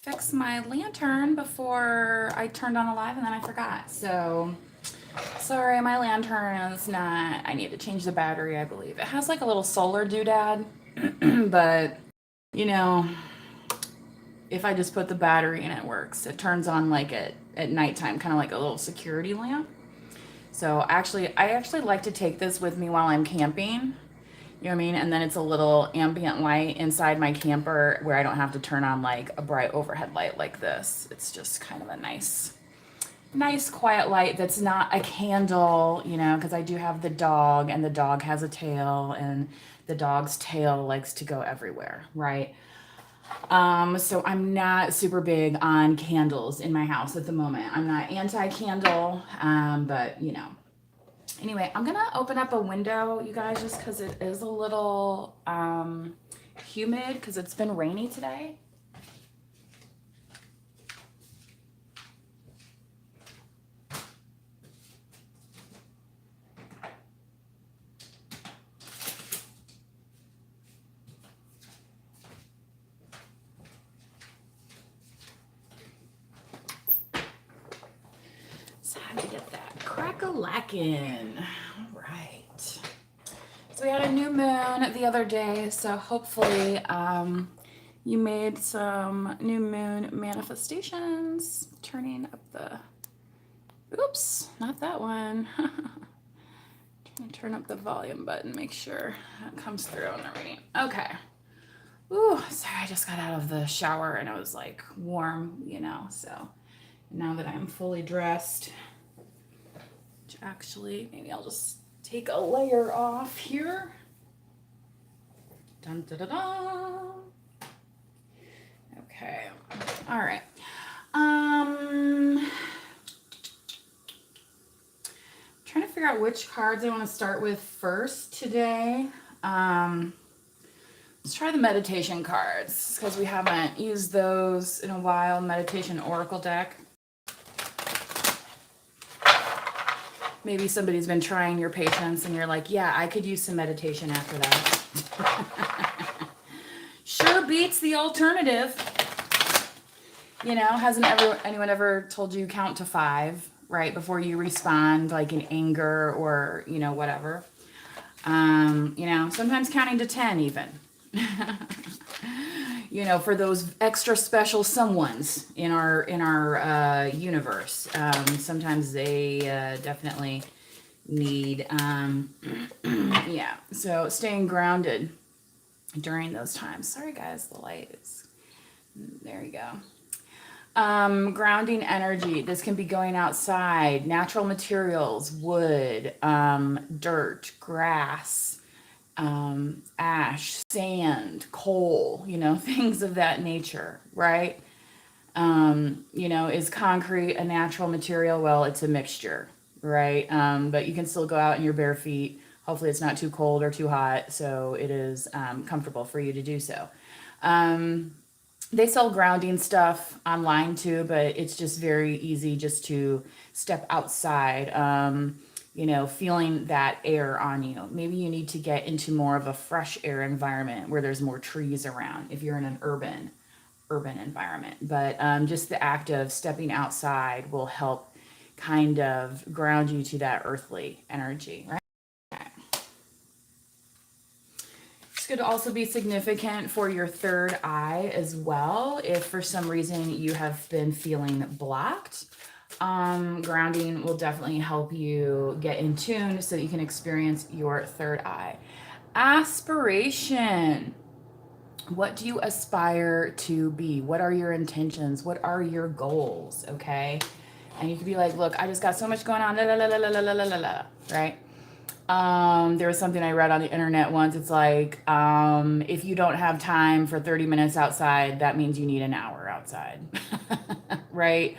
fix my lantern before I turned on the live and then I forgot. So sorry, my lantern is not, I need to change the battery, I believe. It has like a little solar doodad, but you know, if I just put the battery in, it works. It turns on like at nighttime, kind of like a little security lamp. So I actually like to take this with me while I'm camping. You know what I mean? And then it's a little ambient light inside my camper where I don't have to turn on like a bright overhead light like this. It's just kind of a nice quiet light that's not a candle, you know, because I do have the dog and the dog has a tail and the dog's tail likes to go everywhere, right? So I'm not super big on candles in my house at the moment. I'm not anti-candle, but you know. Anyway, I'm gonna open up a window, you guys, just because it is a little humid because it's been rainy today. It's time to get that crack-a-lackin'. All right. So we had a new moon the other day, so hopefully you made some new moon manifestations. Turning up the, oops, not that one. Trying to turn up the volume button, make sure it comes through on the reading. Okay. Ooh, sorry, I just got out of the shower and it was like warm, you know, so now that I'm fully dressed, which actually, maybe I'll just take a layer off here. Dun, da, da, da. Okay. All right. Trying to figure out which cards I want to start with first today. Let's try the meditation cards because we haven't used those in a while. Meditation Oracle deck. Maybe somebody's been trying your patience and you're like, yeah, I could use some meditation after that. Sure beats the alternative. You know, hasn't anyone ever told you count to 5, right, before you respond, like in anger or, you know, whatever. You know, sometimes counting to 10 even. You know, for those extra special someones in our universe. Sometimes they definitely need, yeah. So staying grounded during those times. Sorry, guys, the light is, there you go. Grounding energy. This can be going outside, natural materials, wood, dirt, grass, ash, sand, coal, you know, things of that nature, right? You know, is concrete a natural material? Well, it's a mixture, right? But you can still go out in your bare feet. Hopefully it's not too cold or too hot, so it is comfortable for you to do so. They sell grounding stuff online too, but it's just very easy just to step outside, you know, feeling that air on you. Maybe you need to get into more of a fresh air environment where there's more trees around if you're in an urban environment. But just the act of stepping outside will help kind of ground you to that earthly energy, right? This could also be significant for your third eye as well. If for some reason you have been feeling blocked, grounding will definitely help you get in tune so that you can experience your third eye. Aspiration. What do you aspire to be? What are your intentions? What are your goals? Okay. And you could be like, look, I just got so much going on, right? There was something I read on the internet once. It's like, if you don't have time for 30 minutes outside, that means you need an hour outside, right?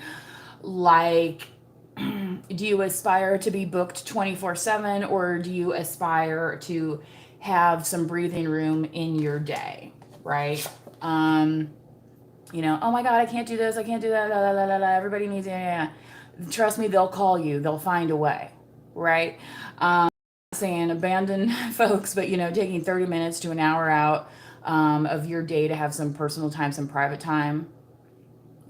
Like, do you aspire to be booked 24/7 or do you aspire to have some breathing room in your day, right? You know, oh my God, I can't do this. I can't do that. La, la, la, la. Everybody needs, yeah. Trust me, they'll call you. They'll find a way, right? Saying abandon folks, but you know, taking 30 minutes to an hour out of your day to have some personal time, some private time,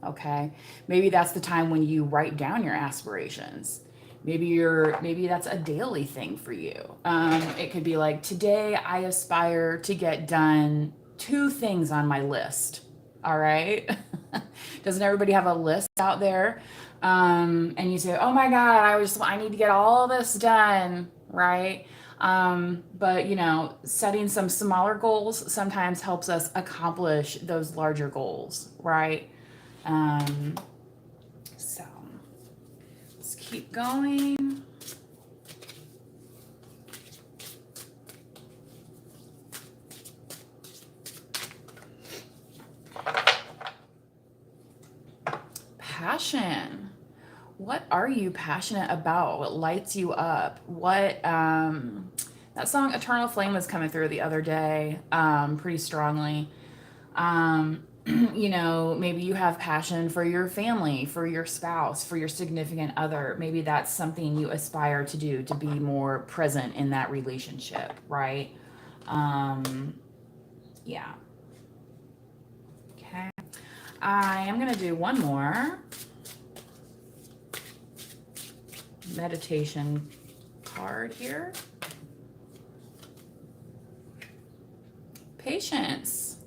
Okay. Maybe that's the time when you write down your aspirations. Maybe that's a daily thing for you. It could be like, today I aspire to get done 2 things on my list. All right. Doesn't everybody have a list out there? And you say, oh my God, I need to get all this done. Right. But setting some smaller goals sometimes helps us accomplish those larger goals. Right. So let's keep going. Passion. What are you passionate about? What lights you up? That song Eternal Flame was coming through the other day, pretty strongly. Maybe you have passion for your family, for your spouse, for your significant other. Maybe that's something you aspire to do, to be more present in that relationship, right? Yeah. Okay. I am going to do one more meditation card here. Patience.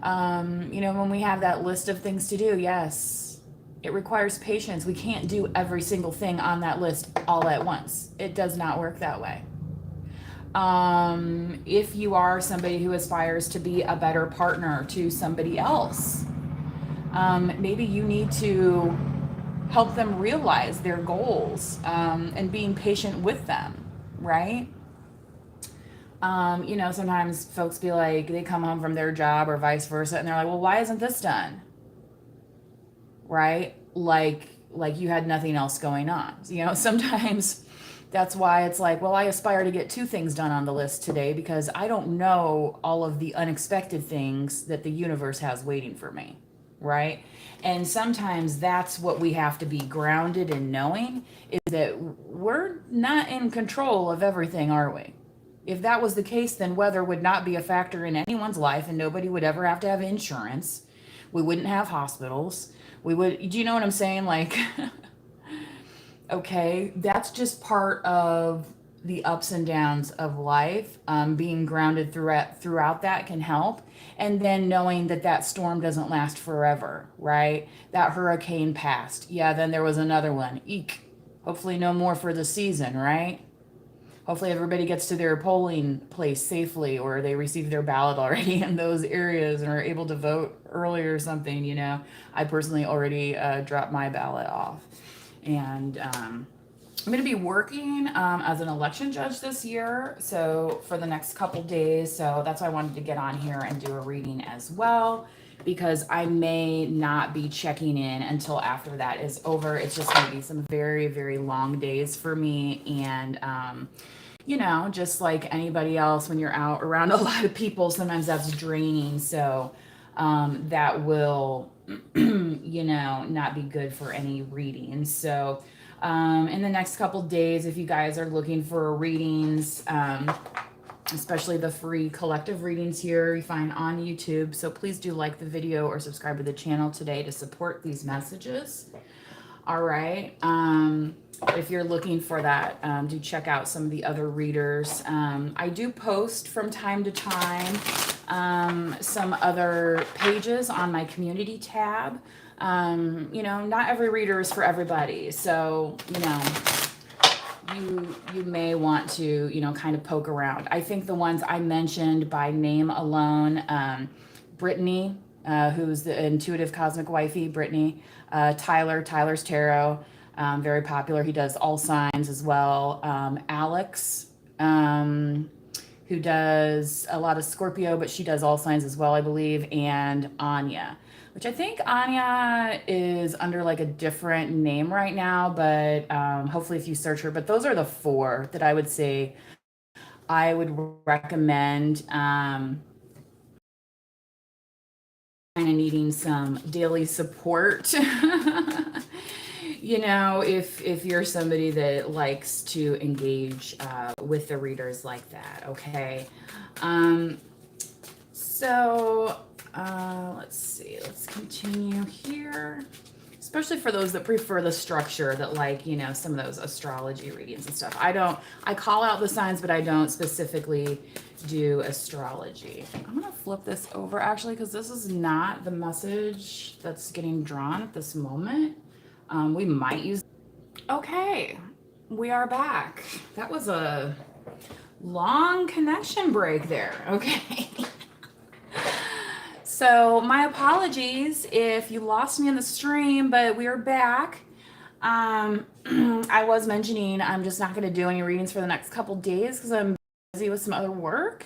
When we have that list of things to do, yes, it requires patience. We can't do every single thing on that list all at once. It does not work that way. If you are somebody who aspires to be a better partner to somebody else, maybe you need to help them realize their goals, and being patient with them, right? Sometimes folks be like, they come home from their job or vice versa, and they're like, well, why isn't this done? Right? Like you had nothing else going on. Sometimes that's why it's like, well, I aspire to get 2 things done on the list today because I don't know all of the unexpected things that the universe has waiting for me. Right? And sometimes that's what we have to be grounded in knowing, is that we're not in control of everything, are we? If that was the case, then weather would not be a factor in anyone's life and nobody would ever have to have insurance. We wouldn't have hospitals. Do you know what I'm saying? Like, okay, that's just part of the ups and downs of life. Being grounded throughout that can help. And then knowing that storm doesn't last forever, right? That hurricane passed. Yeah, then there was another one. Eek. Hopefully no more for the season, right? Hopefully everybody gets to their polling place safely, or they received their ballot already in those areas and are able to vote early or something. I personally already dropped my ballot off. And I'm going to be working as an election judge this year, so for the next couple days. So that's why I wanted to get on here and do a reading as well, because I may not be checking in until after that is over. It's just going to be some very, very long days for me. And, just like anybody else, when you're out around a lot of people, sometimes that's draining. So that will, not be good for any reading. So in the next couple days, if you guys are looking for readings, especially the free collective readings here you find on YouTube, so please do like the video or subscribe to the channel today to support these messages. All right. If you're looking for that, do check out some of the other readers. I do post from time to time some other pages on my community tab. Not every reader is for everybody. So, you may want to, kind of poke around. I think the ones I mentioned by name alone, Brittany, who's the intuitive cosmic wifey, Brittany, Tyler's tarot, very popular. He does all signs as well. Alex, who does a lot of Scorpio, but she does all signs as well, I believe. And Anya, which I think Anya is under like a different name right now, but hopefully if you search her. But those are the 4 that I would say I would recommend. Kind of needing some daily support. If you're somebody that likes to engage with the readers like that. Okay. So let's see. Let's continue here. here, especially for those that prefer the structure, that like, you know, some of those astrology readings and stuff. I call out the signs, but I don't specifically do astrology. I'm gonna flip this over actually, because this is not the message that's getting drawn at this moment. We might use, okay, we are back. That was a long connection break there. Okay. So my apologies if you lost me in the stream, but we are back. I was mentioning I'm just not going to do any readings for the next couple days because I'm busy with some other work,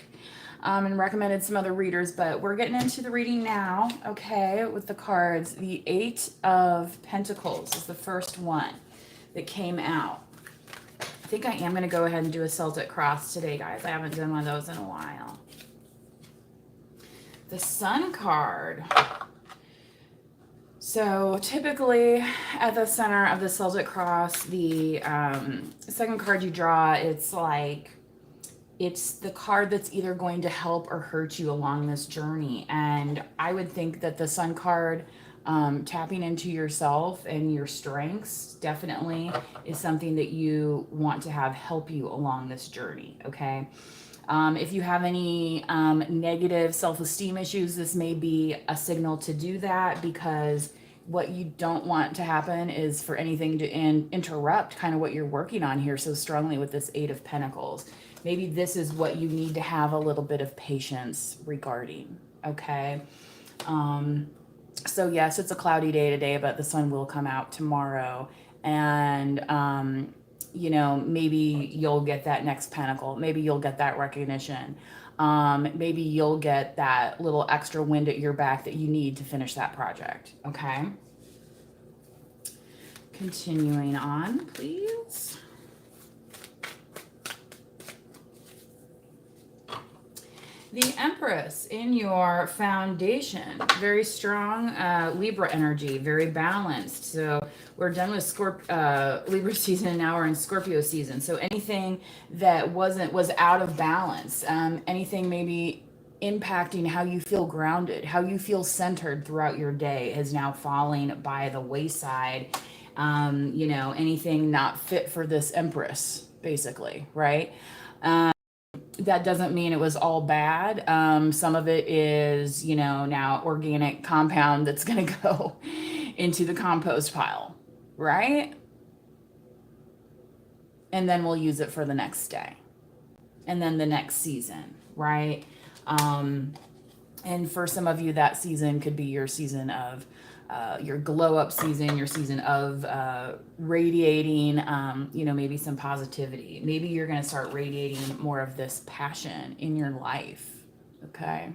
and recommended some other readers, but we're getting into the reading now, okay, with the cards. The Eight of Pentacles is the first one that came out. I think I am going to go ahead and do a Celtic cross today, guys. I haven't done one of those in a while. The Sun card. So typically at the center of the Celtic cross, the second card you draw, it's like, it's the card that's either going to help or hurt you along this journey. And I would think that the Sun card, tapping into yourself and your strengths, definitely is something that you want to have help you along this journey, okay? If you have any negative self-esteem issues, this may be a signal to do that, because what you don't want to happen is for anything to interrupt kind of what you're working on here so strongly with this Eight of Pentacles. Maybe this is what you need to have a little bit of patience regarding, okay? So yes, it's a cloudy day today, but the sun will come out tomorrow. And, you know, maybe you'll get that next pentacle. Maybe you'll get that recognition. Maybe you'll get that little extra wind at your back that you need to finish that project, okay? Continuing on, please. The Empress in your foundation, very strong Libra energy, very balanced. So we're done with Libra season and now we're in Scorpio season. So anything that was out of balance, anything maybe impacting how you feel grounded, how you feel centered throughout your day, is now falling by the wayside. You know, anything not fit for this Empress, basically, right? That doesn't mean it was all bad. Some of it is, you know, now organic compound that's going to go into the compost pile, right? And then we'll use it for the next day. And then the next season, right? And for some of you, that season could be your season of your glow up season, your season of radiating, you know, maybe some positivity. Maybe you're going to start radiating more of this passion in your life. Okay.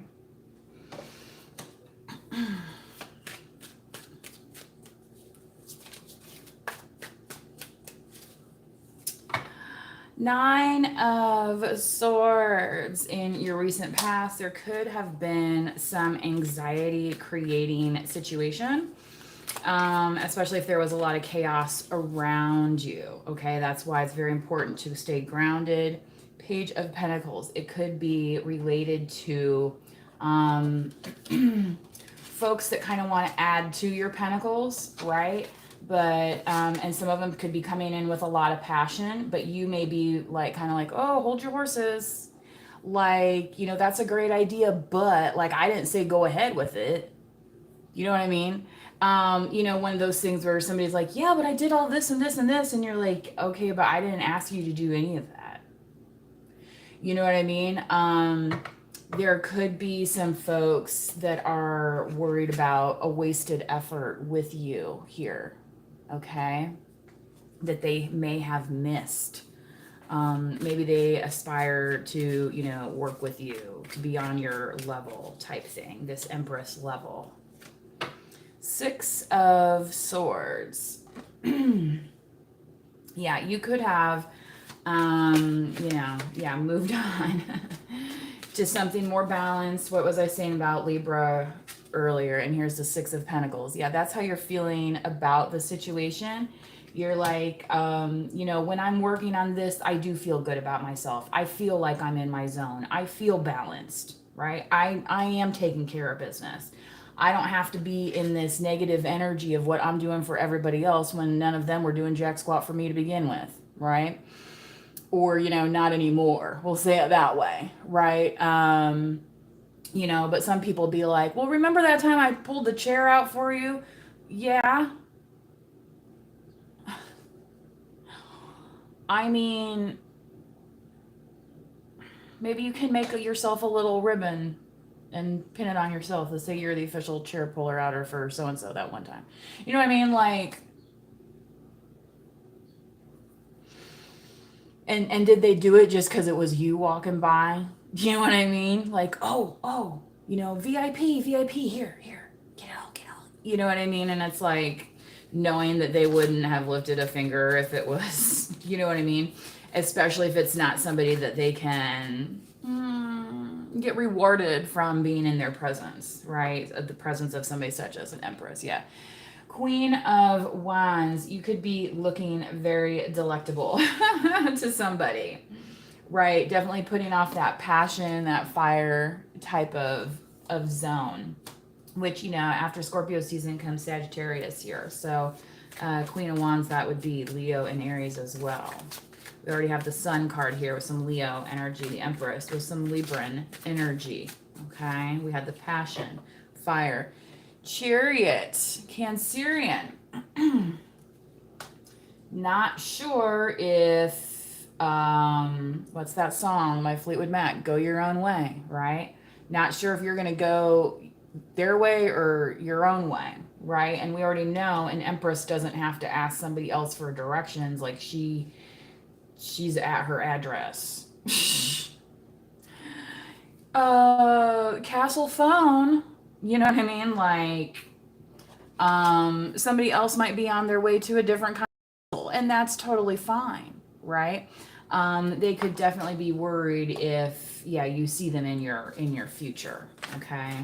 Nine of Swords. In your recent past, there could have been some anxiety creating situation, especially if there was a lot of chaos around you. Okay, that's why it's very important to stay grounded. Page of Pentacles. It could be related to folks that kind of want to add to your pentacles, right? But and some of them could be coming in with a lot of passion, but you may be like, kind of like, oh, hold your horses, like, you know, that's a great idea, but like, I didn't say go ahead with it, you know what I mean? You know, one of those things where somebody's like, yeah, but I did all this and this and this, and you're like, okay, but I didn't ask you to do any of that, you know what I mean? There could be some folks that are worried about a wasted effort with you here, okay, that they may have missed. Maybe they aspire to, you know, work with you, to be on your level type thing, this Empress level. Six of Swords. Yeah, you could have, you know, yeah, moved on to something more balanced. What was I saying about Libra earlier? And here's the Six of Pentacles. Yeah, that's how you're feeling about the situation. You're like, you know, when I'm working on this, I do feel good about myself. I feel like I'm in my zone. I feel balanced, right? I am taking care of business. I don't have to be in this negative energy of what I'm doing for everybody else when none of them were doing jack squat for me to begin with, right? Or, not anymore. We'll say it that way, right? But some people be like, well, remember that time I pulled the chair out for you? Yeah. I mean, maybe you can make yourself a little ribbon and pin it on yourself to say you're the official chair puller outer for so and so that one time. You know what I mean? Like, and did they do it just because it was you walking by? You know what I mean? Like, oh, VIP, here, get out. You know what I mean? And it's like knowing that they wouldn't have lifted a finger if it was, you know what I mean? Especially if it's not somebody that they can get rewarded from being in their presence, right? The presence of somebody such as an empress, yeah. Queen of Wands, you could be looking very delectable to somebody, right? Definitely putting off that passion, that fire type of zone, which, after Scorpio season comes Sagittarius here. So Queen of Wands, that would be Leo and Aries as well. We already have the Sun card here with some Leo energy, the Empress with some Libran energy, okay? We had the passion, fire. Chariot, Cancerian. Not sure if, what's that song, My Fleetwood Mac, Go Your Own Way, right? Not sure if you're going to go their way or your own way, right? And we already know an Empress doesn't have to ask somebody else for directions. Like she's at her address. Castle phone. You know what I mean? Like, somebody else might be on their way to a different castle, and that's totally fine, right? They could definitely be worried if, you see them in your future, okay?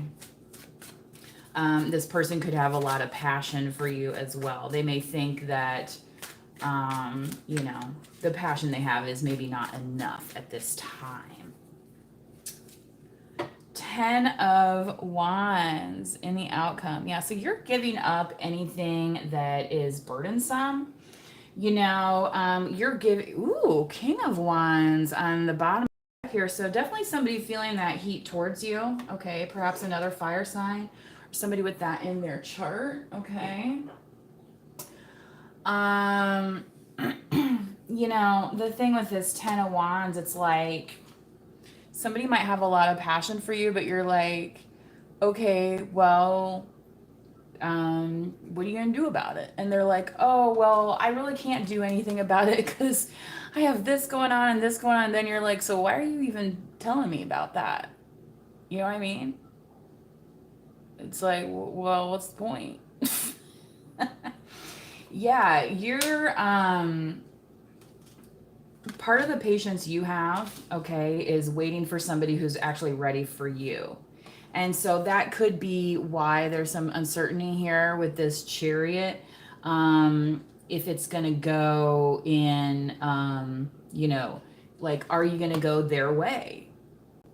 This person could have a lot of passion for you as well. They may think that, the passion they have is maybe not enough at this time. 10 of Wands in the outcome. Yeah, so you're giving up anything that is burdensome. You're giving, King of Wands on the bottom here. So definitely somebody feeling that heat towards you. Okay, perhaps another fire sign or somebody with that in their chart. Okay. The thing with this 10 of Wands, it's like, somebody might have a lot of passion for you, but you're like, okay, well, what are you going to do about it? And they're like, oh, well, I really can't do anything about it because I have this going on and this going on. And then you're like, so why are you even telling me about that? You know what I mean? It's like, well, what's the point? Yeah, you're, part of the patience you have, okay, is waiting for somebody who's actually ready for you. And so that could be why there's some uncertainty here with this Chariot. If it's going to go in, like, are you going to go their way?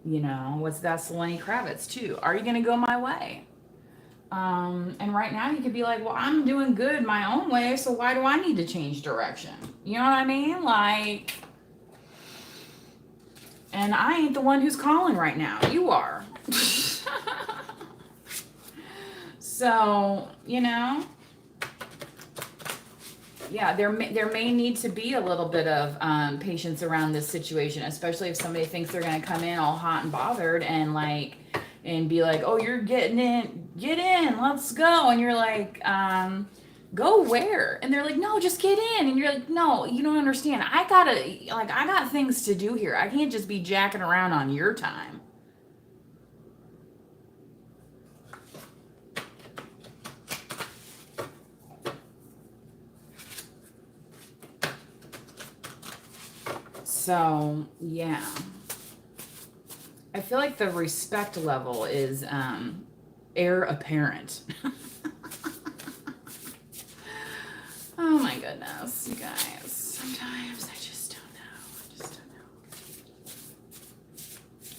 What's that, Selene Kravitz too? Are you going to go my way? And right now you could be like, well, I'm doing good my own way, so why do I need to change direction? You know what I mean? Like, and I ain't the one who's calling right now. You are. So, yeah, there may need to be a little bit of patience around this situation, especially if somebody thinks they're going to come in all hot and bothered and be like, oh, you're getting in, get in, let's go. And you're like, go where? And they're like, no, just get in. And you're like, no, you don't understand. I got things to do here. I can't just be jacking around on your time. So, yeah. I feel like the respect level is heir apparent. Oh my goodness, you guys. Sometimes I just don't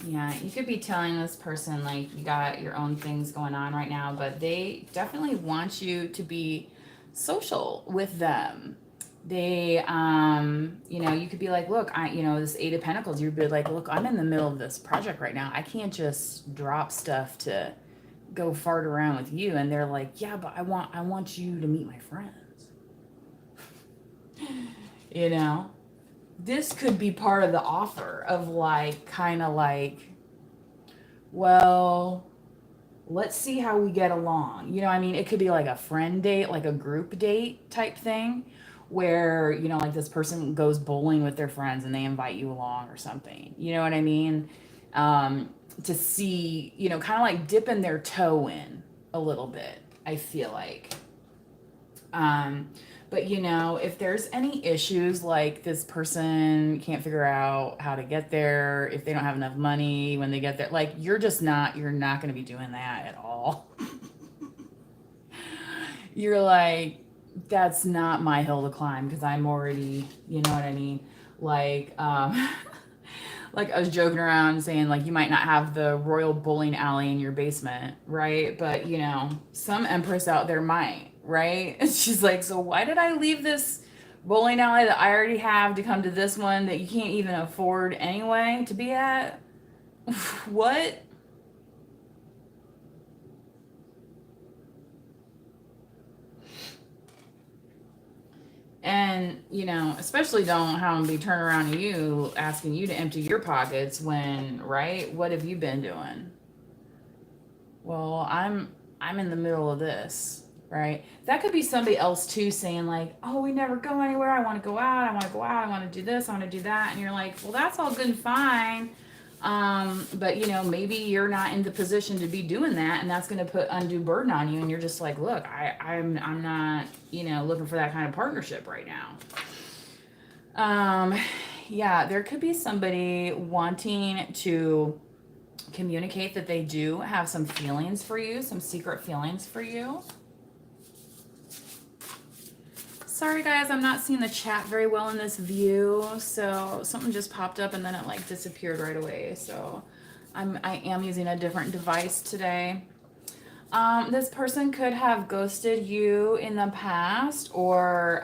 know. Yeah, you could be telling this person like you got your own things going on right now, but they definitely want you to be social with them. They, you could be like, look, this Eight of Pentacles, you'd be like, look, I'm in the middle of this project right now. I can't just drop stuff to go fart around with you. And they're like, yeah, but I want you to meet my friends. You know? This could be part of the offer of like, kind of like, well, let's see how we get along. You know, I mean, it could be like a friend date, like a group date type thing where, like this person goes bowling with their friends and they invite you along or something. You know what I mean? To see, kind of like dipping their toe in a little bit, I feel like. But if there's any issues like this person can't figure out how to get there, if they don't have enough money when they get there, like you're not going to be doing that at all. You're like, that's not my hill to climb because I'm already, you know what I mean? Like, like I was joking around saying like you might not have the royal bowling alley in your basement, right? But some empress out there might, right? And she's like, so why did I leave this bowling alley that I already have to come to this one that you can't even afford anyway to be at? What? And, especially don't have them be turning around to you asking you to empty your pockets when, right? What have you been doing? Well, I'm in the middle of this, right? That could be somebody else too saying like, "Oh, we never go anywhere. I want to go out. I want to go out. I want to do this. I want to do that." And you're like, "Well, that's all good and fine." But maybe you're not in the position to be doing that, and that's going to put undue burden on you. And you're just like, look, I'm not, looking for that kind of partnership right now. Yeah, there could be somebody wanting to communicate that they do have some feelings for you, some secret feelings for you. Sorry guys, I'm not seeing the chat very well in this view, so something just popped up and then it like disappeared right away. So I am using a different device today. This person could have ghosted you in the past, or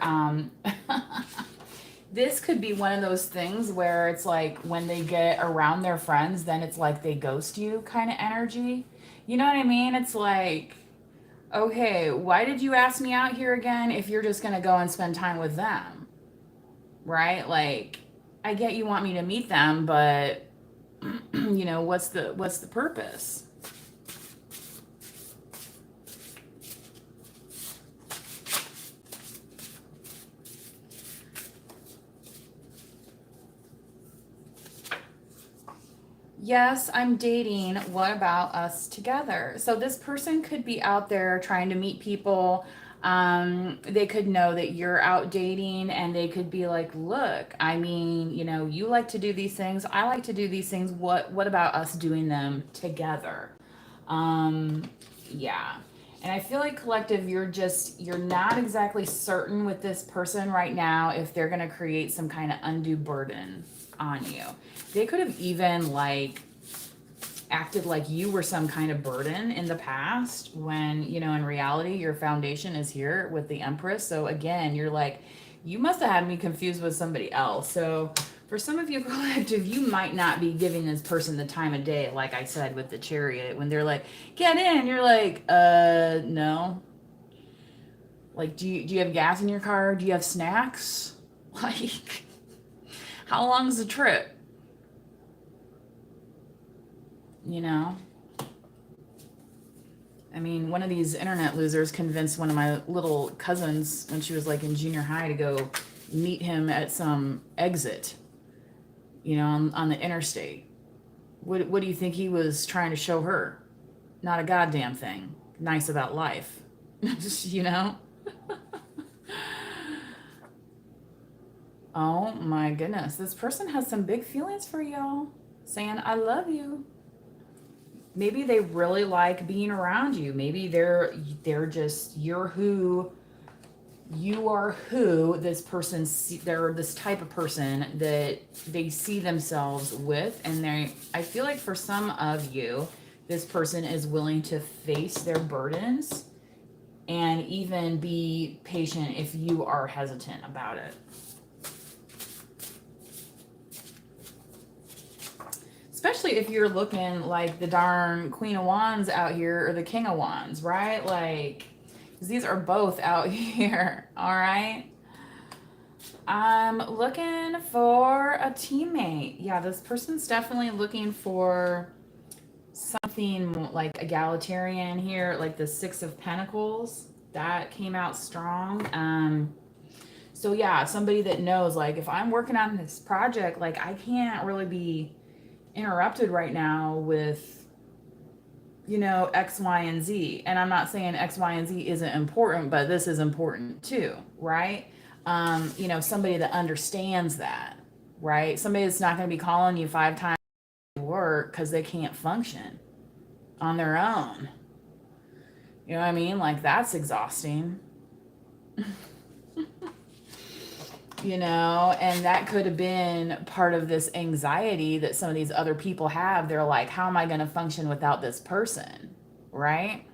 this could be one of those things where it's like when they get around their friends, then it's like they ghost you kind of energy. You know what I mean? It's like, okay, why did you ask me out here again if you're just going to go and spend time with them? Right? Like, I get you want me to meet them, but what's the purpose? Yes, I'm dating. What about us together? So this person could be out there trying to meet people. They could know that you're out dating and they could be like, look, I mean, you like to do these things. I like to do these things. What about us doing them together? Yeah. And I feel like collective, you're not exactly certain with this person right now if they're going to create some kind of undue burden on you. They could have even like acted like you were some kind of burden in the past when, in reality, your foundation is here with the Empress. So again, you're like, you must have had me confused with somebody else. So for some of you collective, you might not be giving this person the time of day, like I said with the Chariot, when they're like, get in, you're like, no. Like, do you have gas in your car? Do you have snacks? Like, how long's the trip? I mean, one of these internet losers convinced one of my little cousins when she was like in junior high to go meet him at some exit, on the interstate. What do you think he was trying to show her? Not a goddamn thing nice about life. Oh my goodness. This person has some big feelings for y'all, saying, I love you. Maybe they really like being around you. Maybe you're You are who this person, they're this type of person that they see themselves with. And I feel like for some of you, this person is willing to face their burdens and even be patient if you are hesitant about it. Especially if you're looking like the darn Queen of Wands out here or the King of Wands, right? Like, these are both out here, all right? I'm looking for a teammate. Yeah, this person's definitely looking for something like egalitarian here, like the Six of Pentacles. That came out strong. So yeah, somebody that knows, like, if I'm working on this project, like, I can't really be interrupted right now with, you know, X, Y, and Z. And I'm not saying X, Y, and Z isn't important, but this is important too, right? You know, somebody that understands that, right? Somebody that's not going to be calling you 5 times to work because they can't function on their own. You know what I mean? Like, that's exhausting. You know, and that could have been part of this anxiety that some of these other people have. They're like, how am I going to function without this person? Right?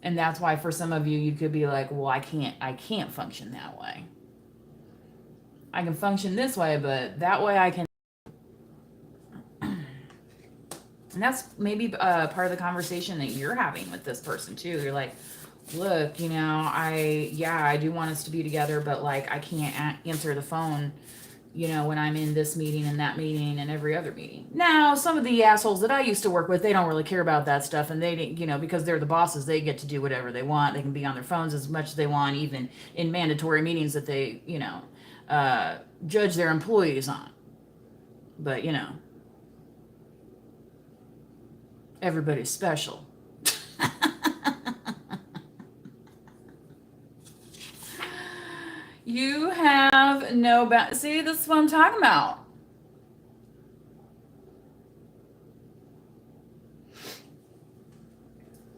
And that's why for some of you, you could be like, well, I can't function that way. I can function this way, but that way I can. And that's maybe part of the conversation that you're having with this person too. You're like, look, you know, I do want us to be together, but like, I can't answer the phone, you know, when I'm in this meeting and that meeting and every other meeting. Now, some of the assholes that I used to work with, they don't really care about that stuff. And they didn't, you know, because they're the bosses, they get to do whatever they want. They can be on their phones as much as they want, even in mandatory meetings that they, you know, judge their employees on. But, you know, everybody's special. You have no see, this is what I'm talking about.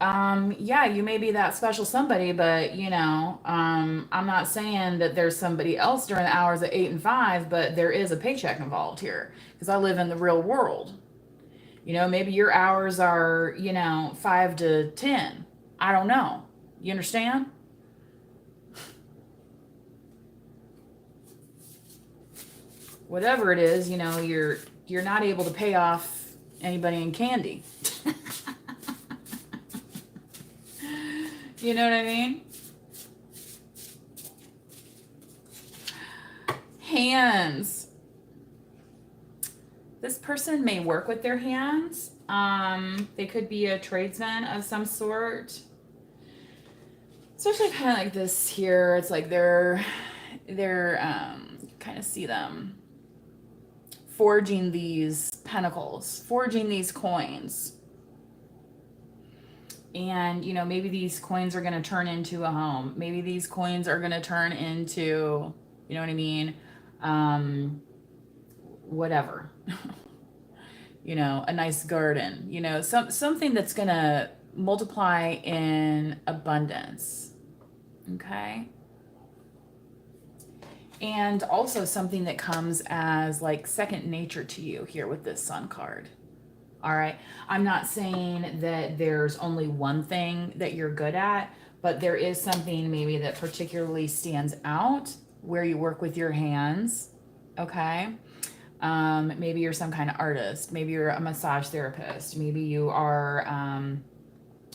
Yeah, you may be that special somebody, but you know, I'm not saying that there's somebody else during the hours of 8 and 5, but there is a paycheck involved here because I live in the real world. You know, maybe your hours are, you know, 5 to 10. I don't know. You understand? Whatever it is, you know, you're not able to pay off anybody in candy. You know what I mean? Hands. This person may work with their hands. They could be a tradesman of some sort. Especially kind of like this here. It's like they're kind of see them forging these pentacles, forging these coins. And, you know, maybe these coins are going to turn into a home. Maybe these coins are going to turn into, you know what I mean? Whatever. You know, a nice garden, you know, something that's going to multiply in abundance. Okay. And also something that comes as like second nature to you here with this Sun card. All right. I'm not saying that there's only one thing that you're good at, but there is something maybe that particularly stands out where you work with your hands. Okay. Maybe you're some kind of artist. Maybe you're a massage therapist. Maybe you are,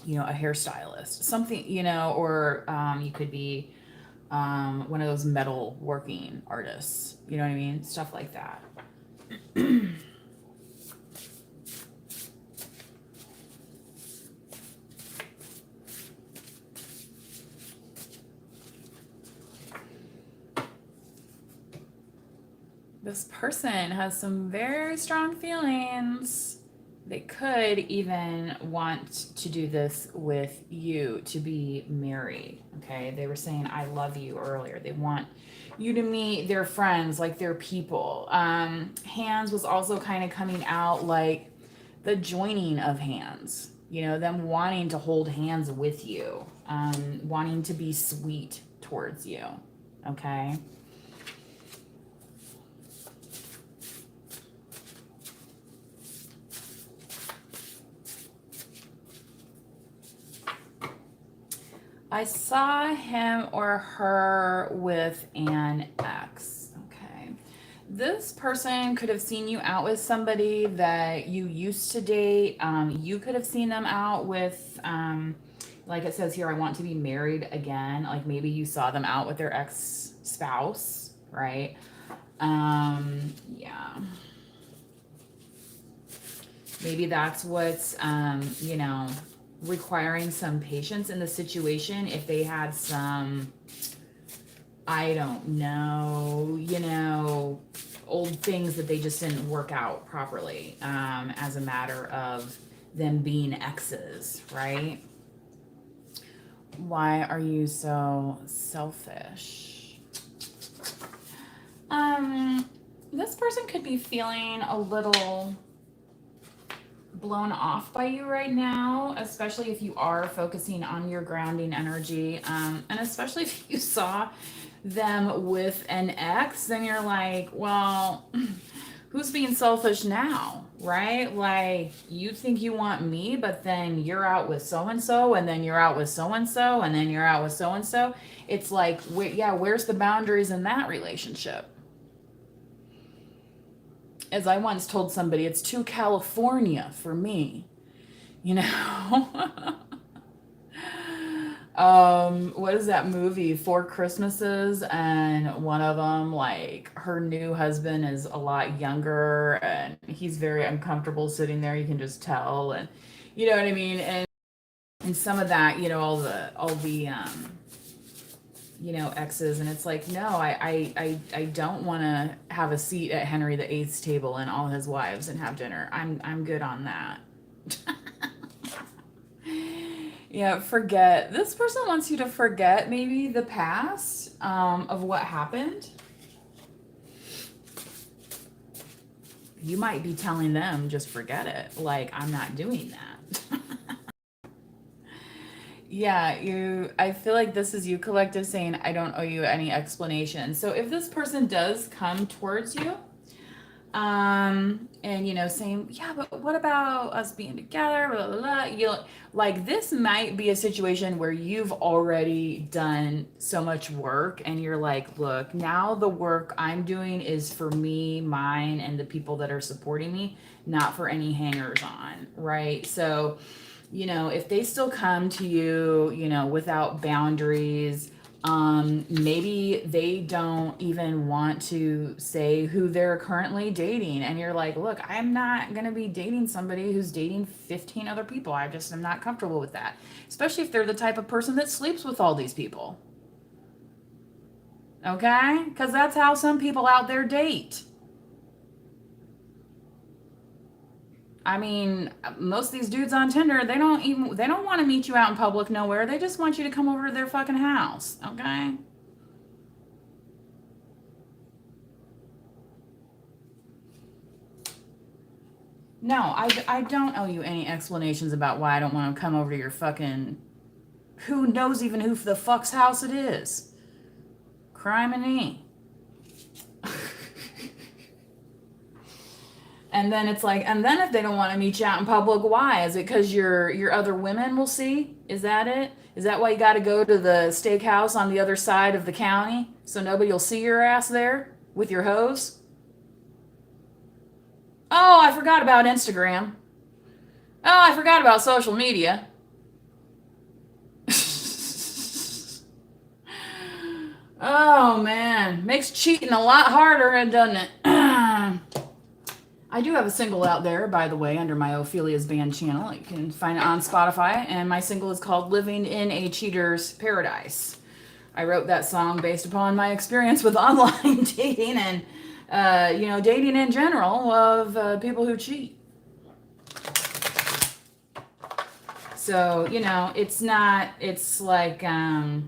you know, a hairstylist, something, you know, or you could be one of those metal working artists. You know what I mean? Stuff like that. This person has some very strong feelings. They could even want to do this with you, to be married. Okay. They were saying, I love you earlier. They want you to meet their friends, like their people. Hands was also kind of coming out like the joining of hands. them wanting to hold hands with you, wanting to be sweet towards you. Okay. I saw him or her with an ex. Okay. This person could have seen you out with somebody that you used to date. You could have seen them out with, like it says here, I want to be married again. Like maybe you saw them out with their ex spouse, right? Yeah. Maybe that's what's, requiring some patience in the situation. If they had some, I don't know, old things that they just didn't work out properly, as a matter of them being exes, right? Why are you so selfish? This person could be feeling a little blown off by you right now, especially if you are focusing on your grounding energy, and especially if you saw them with an ex, then you're like, well, who's being selfish now, right? Like, you think you want me, but then you're out with so and so, and then you're out with so and so, and then you're out with so and so. It's like, where's the boundaries in that relationship? As I once told somebody, it's too California for me, you know? What is that movie, Four Christmases? And one of them, like, her new husband is a lot younger and he's very uncomfortable sitting there. You can just tell. And you know what I mean? And some of that, all the, exes, and it's like, no, I don't want to have a seat at Henry VIII's table and all his wives and have dinner. I'm good on that. Yeah, forget. This person wants you to forget maybe the past, of what happened. You might be telling them just forget it. Like, I'm not doing that. Yeah, I feel like this is you, collective, saying I don't owe you any explanation. So if this person does come towards you, and saying, yeah, but what about us being together, blah, blah, blah, like, this might be a situation where you've already done so much work and you're like, look, now the work I'm doing is for me, mine, and the people that are supporting me, not for any hangers on, right? So if they still come to you, without boundaries, maybe they don't even want to say who they're currently dating. And you're like, look, I'm not going to be dating somebody who's dating 15 other people. I just am not comfortable with that. Especially if they're the type of person that sleeps with all these people. Okay? Because that's how some people out there date. I mean, most of these dudes on Tinder, they don't want to meet you out in public nowhere. They just want you to come over to their fucking house, okay? No, I don't owe you any explanations about why I don't want to come over to your fucking... Who knows even who the fuck's house it is? Criminy. And then it's like, and then if they don't want to meet you out in public, why? Is it because your other women will see? Is that it? Is that why you got to go to the steakhouse on the other side of the county so nobody will see your ass there with your hose? Oh, I forgot about Instagram. Oh, I forgot about social media. Oh man, makes cheating a lot harder, doesn't it? I do have a single out there, by the way, under my Ophelia's Band channel. You can find it on Spotify, and my single is called Living in a Cheater's Paradise. I wrote that song based upon my experience with online dating and, dating in general of people who cheat. So, it's like, yeah.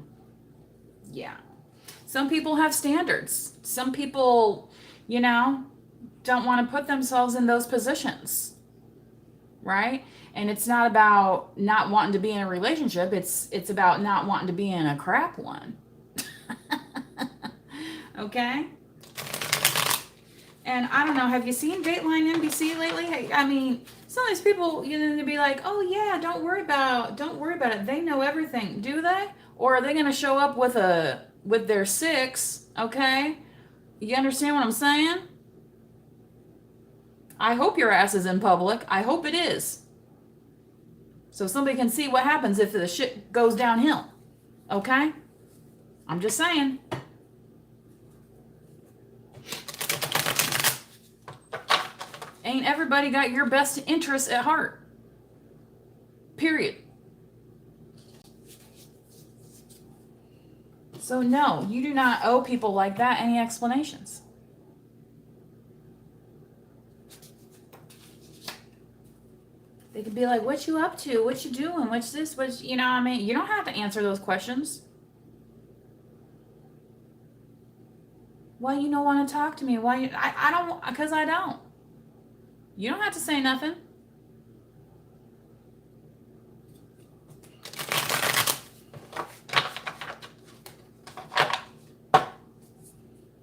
Some people have standards. Some people, don't want to put themselves in those positions, right? And it's not about not wanting to be in a relationship. It's about not wanting to be in a crap one. Okay? And I don't know, have you seen Dateline NBC lately? Hey, I mean, some of these people, you know, to be like, oh yeah, don't worry about it. They know everything. Do they? Or are they gonna show up with their six? Okay? You understand what I'm saying? I hope your ass is in public. I hope it is. So somebody can see what happens if the shit goes downhill. Okay? I'm just saying. Ain't everybody got your best interests at heart. Period. So no, you do not owe people like that any explanations. They could be like, what you up to? What you doing? What's this? What's, you know what I mean? You don't have to answer those questions. Why you don't want to talk to me? Why you, I don't, because I don't. You don't have to say nothing.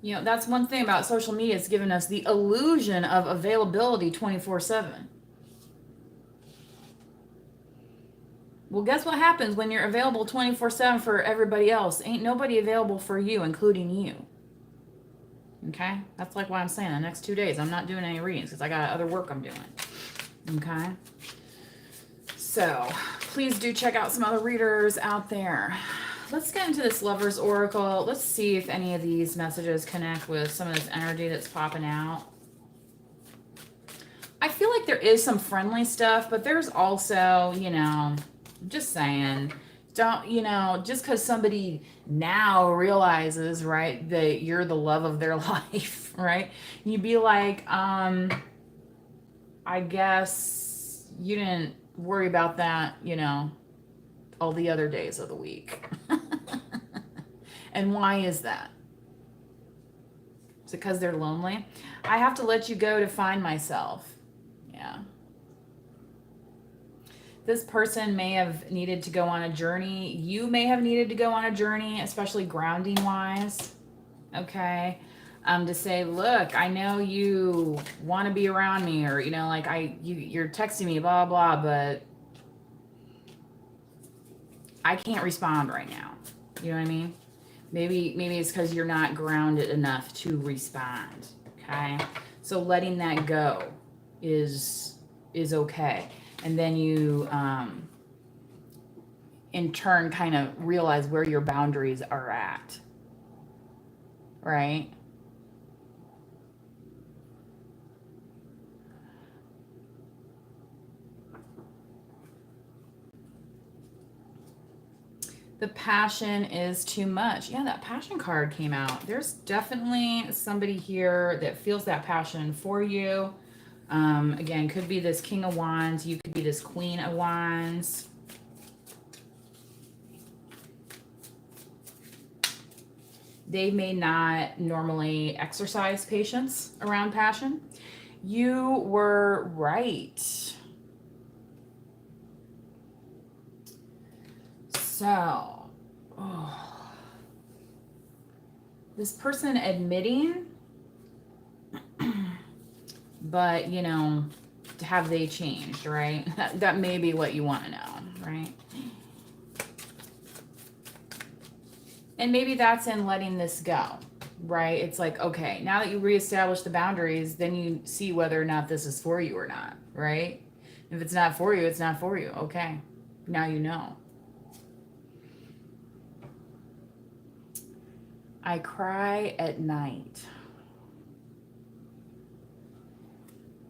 You know, that's one thing about social media. It's given us the illusion of availability 24/7. Well, guess what happens when you're available 24/7 for everybody else? Ain't nobody available for you, including you. Okay? That's like why I'm saying the next 2 days I'm not doing any readings because I got other work I'm doing. Okay? So, please do check out some other readers out there. Let's get into this Lover's Oracle. Let's see if any of these messages connect with some of this energy that's popping out. I feel like there is some friendly stuff, but there's also, you know, just saying, don't, you know, just because somebody now realizes, right, that you're the love of their life, right? You'd be like, I guess you didn't worry about that, you know, all the other days of the week. And why is that? Is it because they're lonely? I have to let you go to find myself. Yeah. This person may have needed to go on a journey. You may have needed to go on a journey, especially grounding wise. Okay. To say, look, I know you want to be around me, or, you know, like you're texting me, blah, blah, but I can't respond right now. You know what I mean? Maybe it's because you're not grounded enough to respond. Okay. So letting that go is okay. And then you, in turn, kind of realize where your boundaries are at. Right? The passion is too much. Yeah, that passion card came out. There's definitely somebody here that feels that passion for you. Again, could be this King of Wands. You could be this Queen of Wands. They may not normally exercise patience around passion. You were right. So, this person admitting, but, you know, have they changed, right? That may be what you want to know, right? And maybe that's in letting this go, right? It's like, okay, now that you reestablish the boundaries, then you see whether or not this is for you or not, right? If it's not for you, it's not for you. Okay, now you know. I cry at night.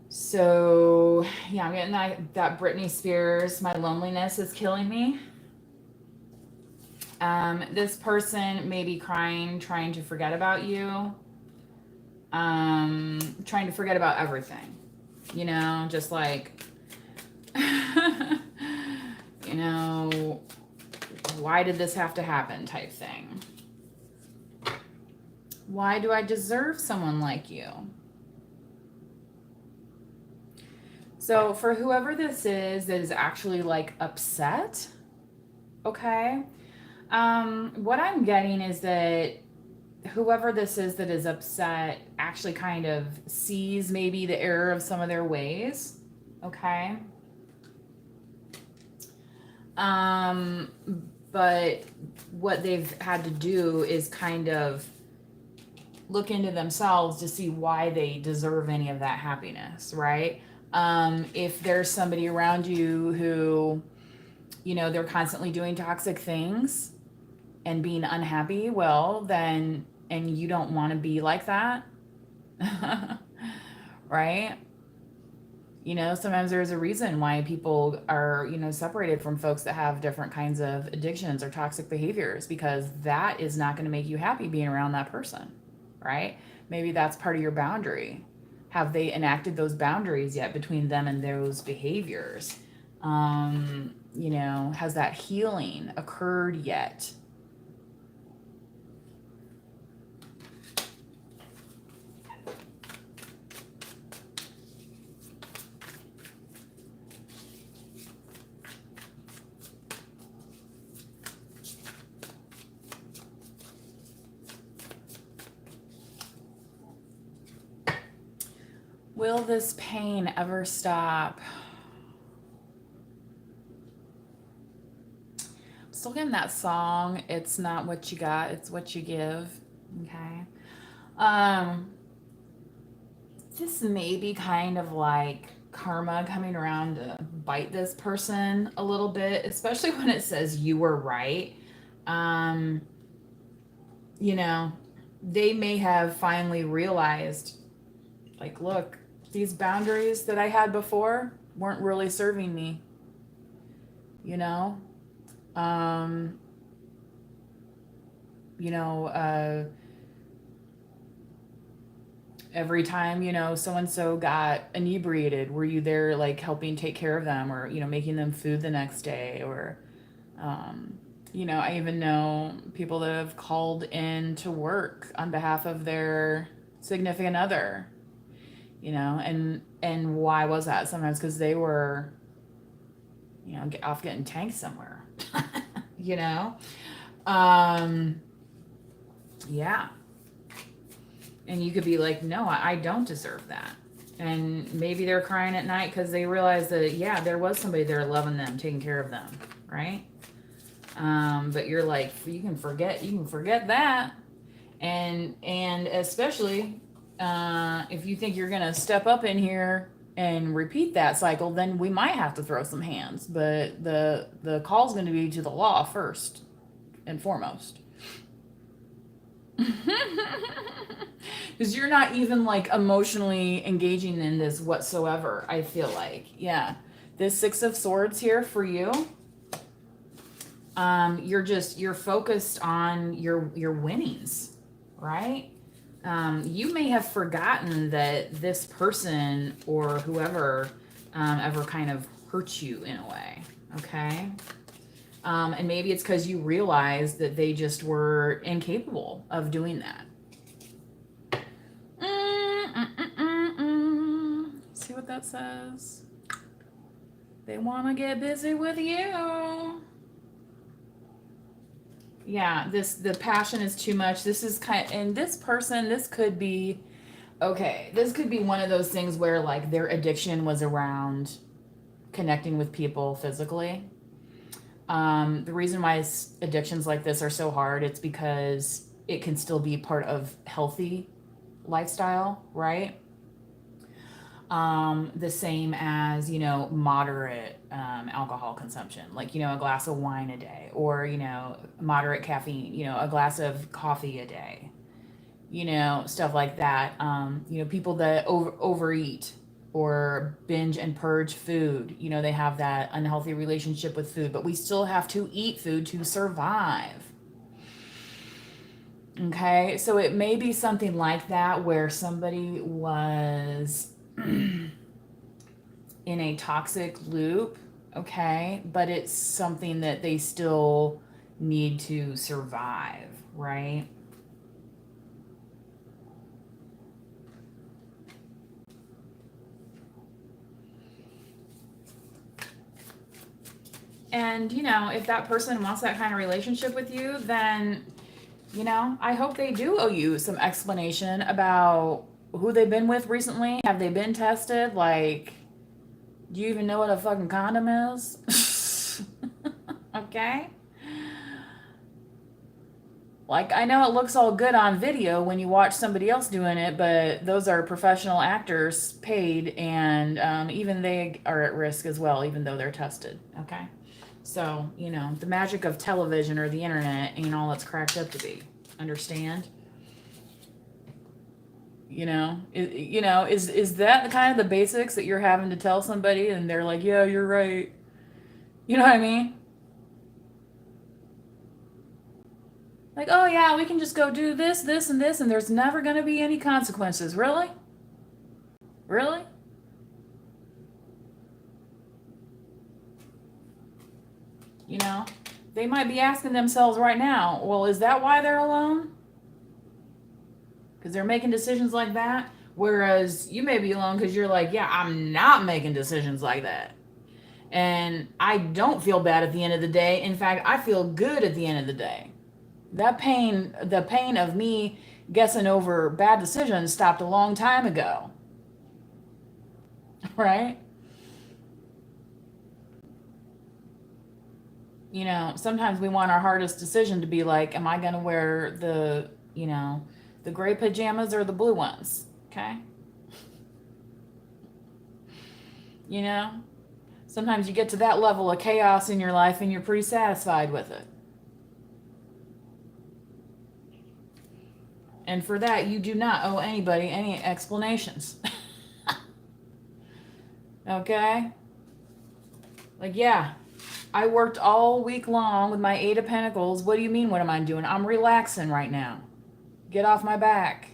So, yeah, I'm getting that Britney Spears, my loneliness is killing me. This person may be crying, trying to forget about you. Trying to forget about everything. You know, just like, you know, why did this have to happen type thing. Why do I deserve someone like you? So for whoever this is that is actually like upset, okay, what I'm getting is that whoever this is that is upset actually kind of sees maybe the error of some of their ways, okay? Um, but what they've had to do is kind of look into themselves to see why they deserve any of that happiness, right? If there's somebody around you who, you know, they're constantly doing toxic things and being unhappy, well, then, and you don't want to be like that, right? You know, sometimes there's a reason why people are, you know, separated from folks that have different kinds of addictions or toxic behaviors, because that is not going to make you happy being around that person, right? Maybe that's part of your boundary. Have they enacted those boundaries yet between them and those behaviors? You know, has that healing occurred yet? Will this pain ever stop? Still getting that song, it's not what you got, it's what you give. Okay. Um, this may be kind of like karma coming around to bite this person a little bit, especially when it says you were right. Um, you know, they may have finally realized, like, look, these boundaries that I had before weren't really serving me, you know? Um, you know, every time, you know, so and so got inebriated, were you there like helping take care of them, or, you know, making them food the next day? Or um, you know, I even know people that have called in to work on behalf of their significant other, you know, and why was that? Sometimes because they were, you know, off getting tanked somewhere. You know, um yeah. And you could be like, no, I don't deserve that. And maybe they're crying at night because they realize that, yeah, there was somebody there loving them, taking care of them, right? But you're like, you can forget that. And especially if you think you're gonna step up in here and repeat that cycle, then we might have to throw some hands. But the call's going to be to the law first and foremost. Because you're not even like emotionally engaging in this whatsoever, I feel like. Yeah. This Six of Swords here for you. You're focused on your winnings, right? You may have forgotten that this person or whoever ever kind of hurt you in a way, okay? And maybe it's because you realized that they just were incapable of doing that. See what that says? They want to get busy with you. Yeah, the passion is too much. This is and this person, this could be, okay, this could be one of those things where like their addiction was around connecting with people physically. The reason why addictions like this are so hard, it's because it can still be part of healthy lifestyle, right? The same as, you know, moderate alcohol consumption, like, you know, a glass of wine a day, or, you know, moderate caffeine, you know, a glass of coffee a day, you know, stuff like that. You know, people that overeat or binge and purge food, you know, they have that unhealthy relationship with food, but we still have to eat food to survive. Okay, so it may be something like that where somebody was in a toxic loop, okay, but it's something that they still need to survive, right? And, you know, if that person wants that kind of relationship with you, then, you know, I hope they do owe you some explanation about who they've been with recently. Have they been tested? Like, do you even know what a fucking condom is? Okay? Like, I know it looks all good on video when you watch somebody else doing it, but those are professional actors paid, and even they are at risk as well, even though they're tested. Okay? So, you know, the magic of television or the internet ain't all it's cracked up to be. Understand? You know, is that the kind of the basics that you're having to tell somebody and they're like, yeah, you're right. You know what I mean? Like, oh yeah, we can just go do this, this, and this, and there's never going to be any consequences. Really? Really? You know, they might be asking themselves right now, well, is that why they're alone? Because they're making decisions like that. Whereas you may be alone because you're like, yeah, I'm not making decisions like that. And I don't feel bad at the end of the day. In fact, I feel good at the end of the day. That pain, the pain of me guessing over bad decisions stopped a long time ago. Right? You know, sometimes we want our hardest decision to be like, am I going to wear the, you know, the gray pajamas or the blue ones? Okay? You know? Sometimes you get to that level of chaos in your life and you're pretty satisfied with it. And for that, you do not owe anybody any explanations. Okay? Like, yeah, I worked all week long with my Eight of Pentacles. What do you mean, what am I doing? I'm relaxing right now. Get off my back.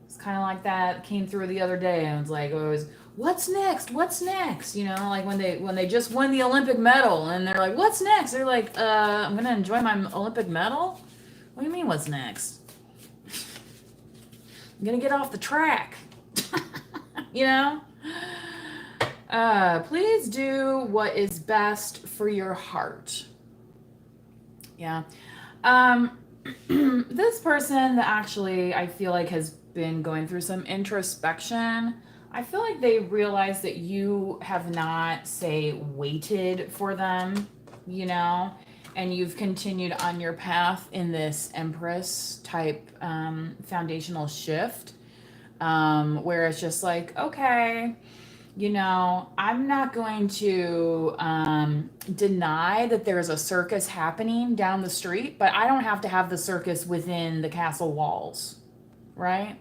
It's kind of like that came through the other day. And it's like, oh, what's next? What's next? You know, like when they just won the Olympic medal and they're like, what's next? They're like, I'm going to enjoy my Olympic medal? What do you mean, what's next? I'm going to get off the track. You know? Please do what is best for your heart. Yeah. This person that actually I feel like has been going through some introspection. I feel like they realize that you have not, say, waited for them, you know, and you've continued on your path in this Empress type foundational shift, where it's just like, okay, you know, I'm not going to deny that there's a circus happening down the street, but I don't have to have the circus within the castle walls, right?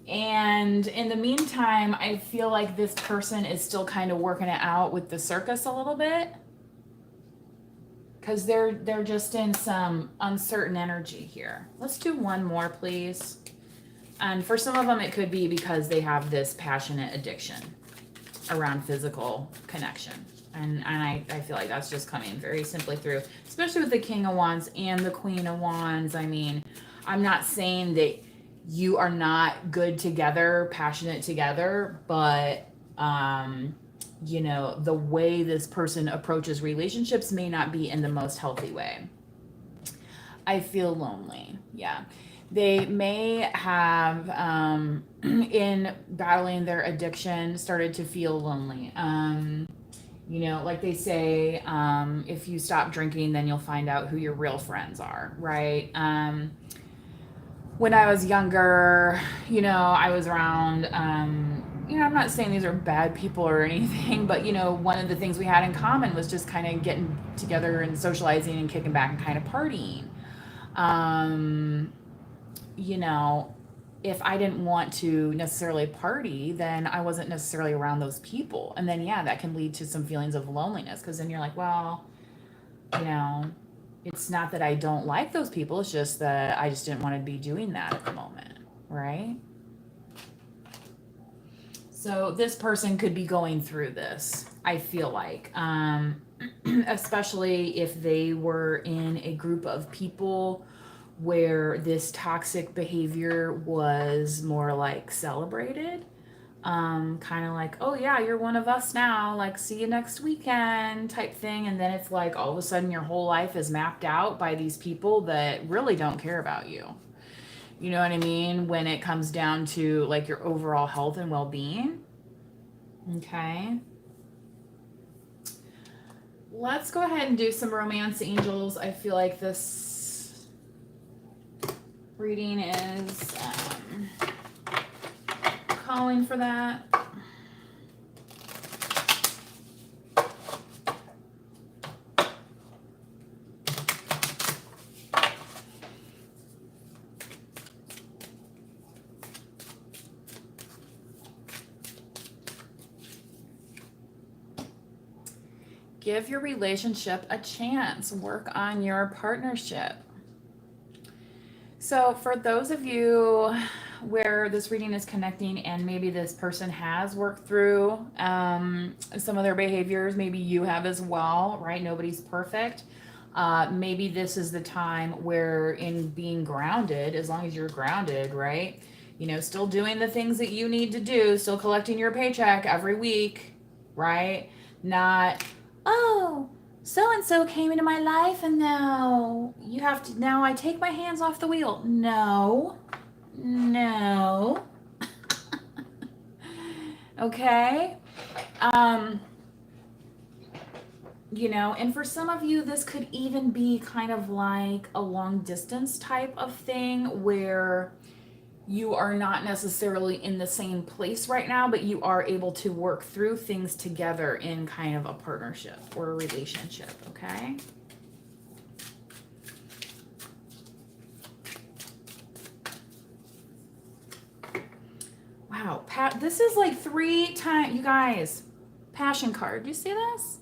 And in the meantime, I feel like this person is still kind of working it out with the circus a little bit, because they're just in some uncertain energy here. Let's do one more, please. And for some of them, it could be because they have this passionate addiction around physical connection. And I feel like that's just coming very simply through, especially with the King of Wands and the Queen of Wands. I mean, I'm not saying that you are not good together, passionate together, but, you know, the way this person approaches relationships may not be in the most healthy way. I feel lonely. Yeah. They may have, in battling their addiction, started to feel lonely. You know, like they say, if you stop drinking, then you'll find out who your real friends are, right? When I was younger, you know, I was around, you know, I'm not saying these are bad people or anything, but, you know, one of the things we had in common was just kind of getting together and socializing and kicking back and kind of partying. You know, if I didn't want to necessarily party, then I wasn't necessarily around those people. And then, yeah, that can lead to some feelings of loneliness, because then you're like, well, you know, it's not that I don't like those people. It's just that I just didn't want to be doing that at the moment, right? So this person could be going through this, I feel like, especially if they were in a group of people where this toxic behavior was more like celebrated. kind of like, oh yeah, you're one of us now, like see you next weekend type thing. And then it's like all of a sudden your whole life is mapped out by these people that really don't care about you. You know what I mean? When it comes down to like your overall health and well-being. Okay. Let's go ahead and do some romance angels. I feel like this reading is calling for that. Give your relationship a chance. Work on your partnership. So for those of you where this reading is connecting and maybe this person has worked through some of their behaviors, maybe you have as well, right? Nobody's perfect. Maybe this is the time where in being grounded, as long as you're grounded, right? You know, still doing the things that you need to do, still collecting your paycheck every week, right? Not, oh, so and so came into my life and now you have to, now I take my hands off the wheel. No, no. Okay. You know, and for some of you, this could even be kind of like a long distance type of thing where you are not necessarily in the same place right now, but you are able to work through things together in kind of a partnership or a relationship, okay? Wow, this is like 3 times, you guys, passion card. Do you see this?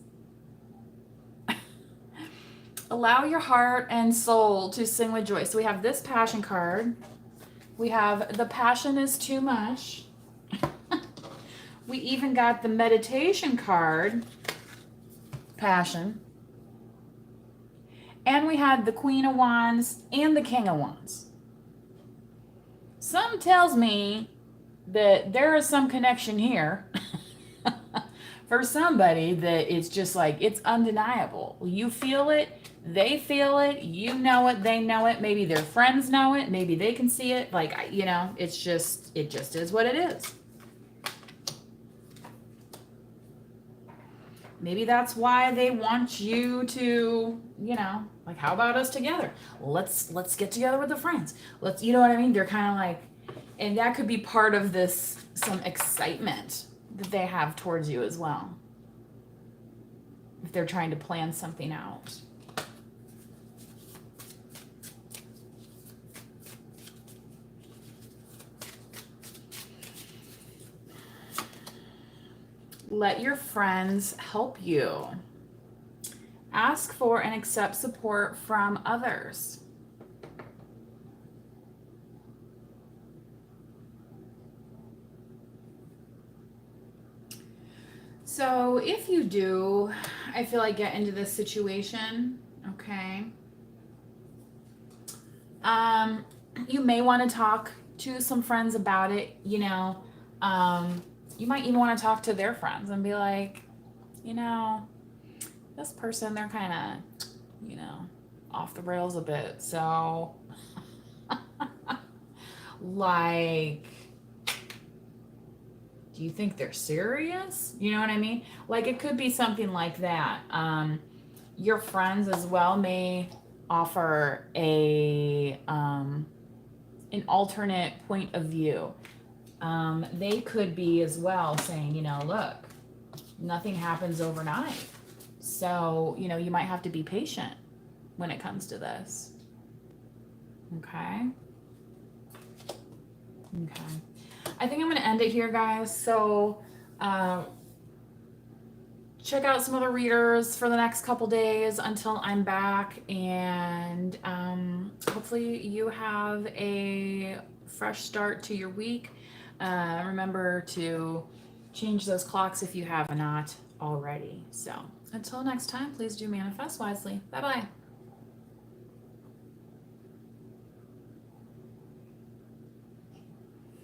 Allow your heart and soul to sing with joy. So we have this passion card. We have the passion is too much. We even got the meditation card, passion. And we had the Queen of Wands and the King of Wands. Something tells me that there is some connection here for somebody that it's just like, it's undeniable. You feel it, they feel it, you know it, they know it, maybe their friends know it, maybe they can see it, like, you know, it just is what it is. Maybe that's why they want you to, you know, like, how about us together? Let's get together with the friends. Let's, you know what I mean? They're kind of like, and that could be part of this, some excitement that they have towards you as well. If they're trying to plan something out. Let your friends help you. Ask for and accept support from others. So if you do, I feel like get into this situation, okay, you may want to talk to some friends about it, you know, you might even want to talk to their friends and be like, you know, this person, they're kind of, you know, off the rails a bit, so, like, do you think they're serious? You know what I mean? Like, it could be something like that. Your friends as well may offer an alternate point of view. They could be as well saying, you know, look, nothing happens overnight. So, you know, you might have to be patient when it comes to this. Okay. Okay. I think I'm going to end it here, guys. So, check out some other readers for the next couple days until I'm back. And hopefully you have a fresh start to your week. Remember to change those clocks if you have not already. So, until next time, please do manifest wisely. Bye-bye.